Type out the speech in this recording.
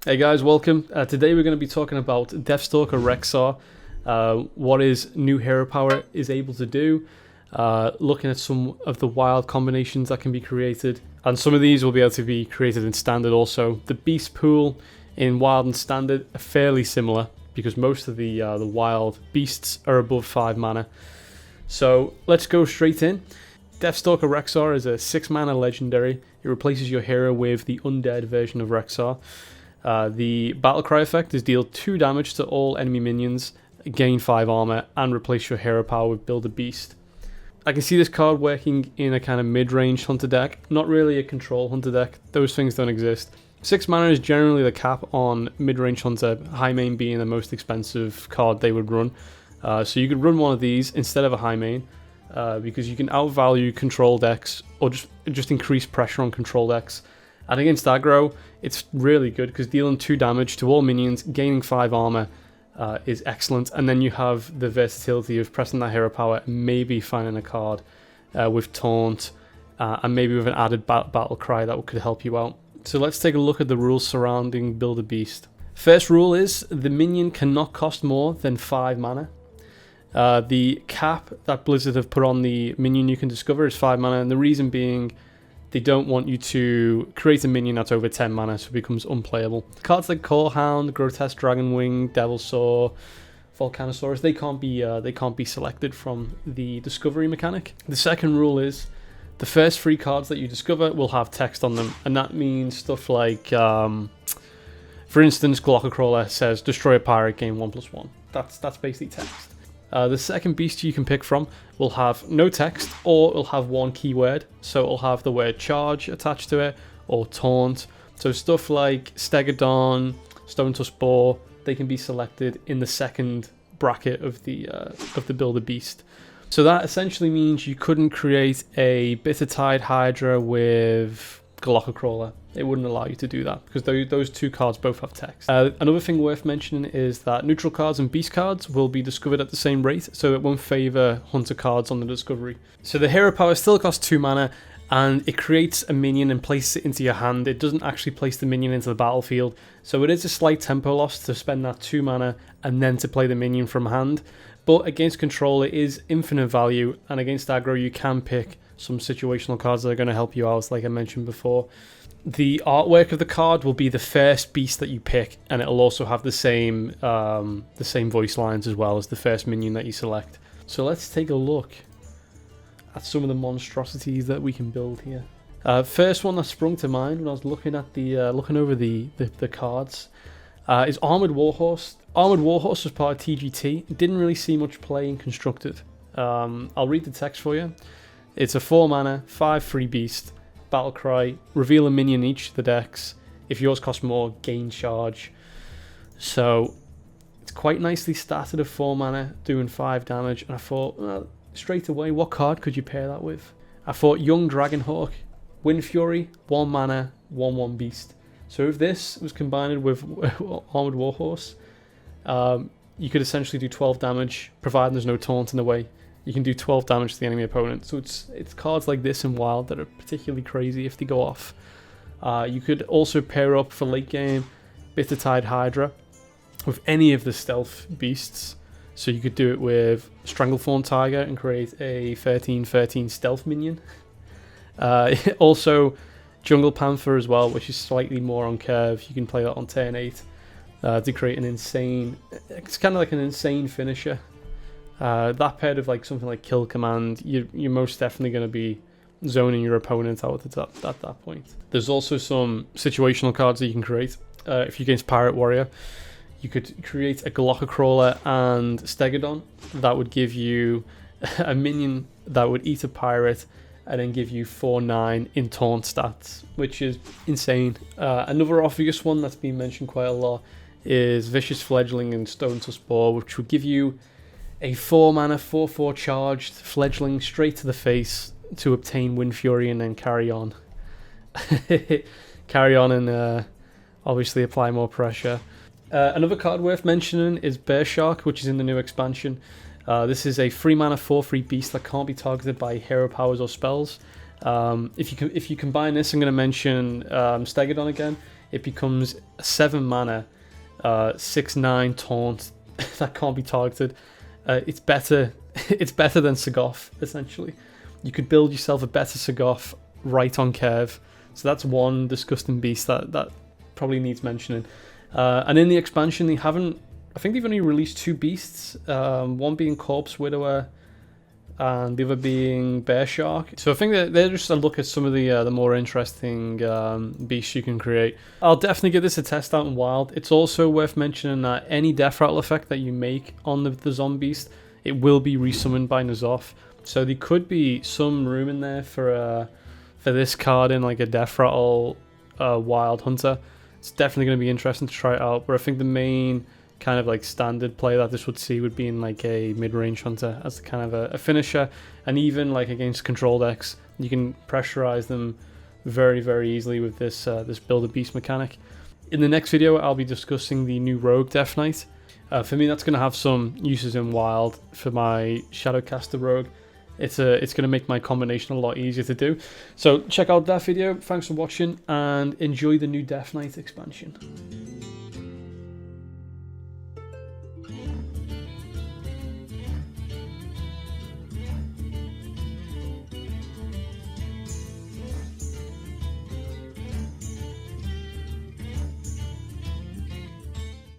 Hey guys, welcome. Today we're going to be talking about Deathstalker Rexxar, what his new hero power is able to do, looking at some of the wild combinations that can be created, and some of these will be able to be created in standard also. The beast pool in wild and standard are fairly similar because most of the wild beasts are above 5 mana. So let's go straight in. Deathstalker Rexxar is a 6 mana legendary. It replaces your hero with the undead version of Rexxar. The Battlecry effect is deal 2 damage to all enemy minions, gain 5 armor, and replace your hero power with Build a Beast. I can see this card working in a kind of mid-range hunter deck, not really a control hunter deck. Those things don't exist. 6 mana is generally the cap on mid-range hunter, high main being the most expensive card they would run. So you could run one of these instead of a high main, because you can outvalue control decks or just increase pressure on control decks. And against aggro, it's really good because dealing 2 damage to all minions, gaining 5 armor is excellent. And then you have the versatility of pressing that hero power and maybe finding a card with Taunt and maybe with an added battle cry that could help you out. So let's take a look at the rules surrounding Build a Beast. First rule is the minion cannot cost more than 5 mana. The cap that Blizzard have put on the minion you can discover is 5 mana, and the reason being they don't want you to create a minion that's over 10 mana so it becomes unplayable. Cards like Corehound, Grotesque Dragonwing, Devilsaur, Volcanosaurus, they can't be selected from the discovery mechanic. The second rule is the first 3 cards that you discover will have text on them, and that means stuff like, for instance, Glockcrawler says destroy a pirate, gain 1/1. That's basically text. The second beast you can pick from will have no text, or it'll have 1 keyword. So it'll have the word charge attached to it, or taunt. So stuff like Stegodon, Stonetusk Boar, they can be selected in the second bracket of the Build a Beast. So that essentially means you couldn't create a Bittertide Hydra with Glockcrawler. It wouldn't allow you to do that because those 2 cards both have text. Another thing worth mentioning is that neutral cards and beast cards will be discovered at the same rate, so it won't favor hunter cards on the discovery. So the hero power still costs 2 mana, and it creates a minion and places it into your hand. It doesn't actually place the minion into the battlefield, so it is a slight tempo loss to spend that 2 mana and then to play the minion from hand. But against control, it is infinite value, and against aggro, you can pick some situational cards that are going to help you out, like I mentioned before. The artwork of the card will be the first beast that you pick, and it'll also have the same voice lines as well as the first minion that you select. So let's take a look at some of the monstrosities that we can build here. First one that sprung to mind when I was looking at looking over the cards is Armored Warhorse. Armored Warhorse was part of TGT. It didn't really see much play in Constructed. I'll read the text for you. It's a 4 mana, 5/3 beast. Battlecry, reveal a minion each of the decks. If yours costs more, gain charge. So it's quite nicely statted at 4 mana, doing 5 damage. And I thought, well, straight away, what card could you pair that with? I thought Young Dragonhawk, Wind Fury, 1 mana, 1/1 beast. So if this was combined with Armored Warhorse, you could essentially do 12 damage, providing there's no taunt in the way. You can do 12 damage to the enemy opponent. So it's cards like this in Wild that are particularly crazy if they go off. You could also pair up for late game Bittertide Hydra with any of the stealth beasts. So you could do it with Stranglethorn Tiger and create a 13/13 stealth minion. Also Jungle Panther as well, which is slightly more on curve. You can play that on turn 8 to create an insane... It's kind of like an insane finisher. That paired of like something like Kill Command, you're most definitely going to be zoning your opponent out at that point. There's also some situational cards that you can create. If you're against Pirate Warrior, you could create a Glockcrawler and Stegodon. That would give you a minion that would eat a pirate and then give you 4/9 in taunt stats, which is insane. Another obvious one that's been mentioned quite a lot is Vicious Fledgling and Stonetusk Boar, which would give you a 4 mana 4/4 charged fledgling straight to the face to obtain Wind Fury and then carry on. Carry on and obviously apply more pressure. Another card worth mentioning is Bear Shark, which is in the new expansion. This is a 3 mana 4/3 beast that can't be targeted by hero powers or spells. If you combine this, I'm going to mention Stegodon again. it becomes a 7 mana, 6/9 taunt that can't be targeted. It's better. It's better than Sagoth, essentially. You could build yourself a better Sagoth right on curve. So that's one disgusting beast that probably needs mentioning. And in the expansion, I think they've only released 2 beasts. One being Corpse Widower, and the other being Bear Shark. So I think that they're just a look at some of the more interesting beasts you can create. I'll definitely give this a test out in Wild. It's also worth mentioning that any Death Rattle effect that you make on the Zombeast, it will be resummoned by N'Zoth. So there could be some room in there for this card in like a Death Rattle Wild Hunter. It's definitely going to be interesting to try it out. But I think the main kind of like standard play that this would see would be in like a mid-range hunter as kind of a finisher, and even like against control decks you can pressurize them very, very easily with this this build a beast mechanic. In the next video I'll be discussing the new Rogue Death Knight. For me, that's going to have some uses in Wild for my Shadowcaster Rogue. It's going to make my combination a lot easier to do. So check out that video. Thanks for watching and enjoy the new Death Knight expansion.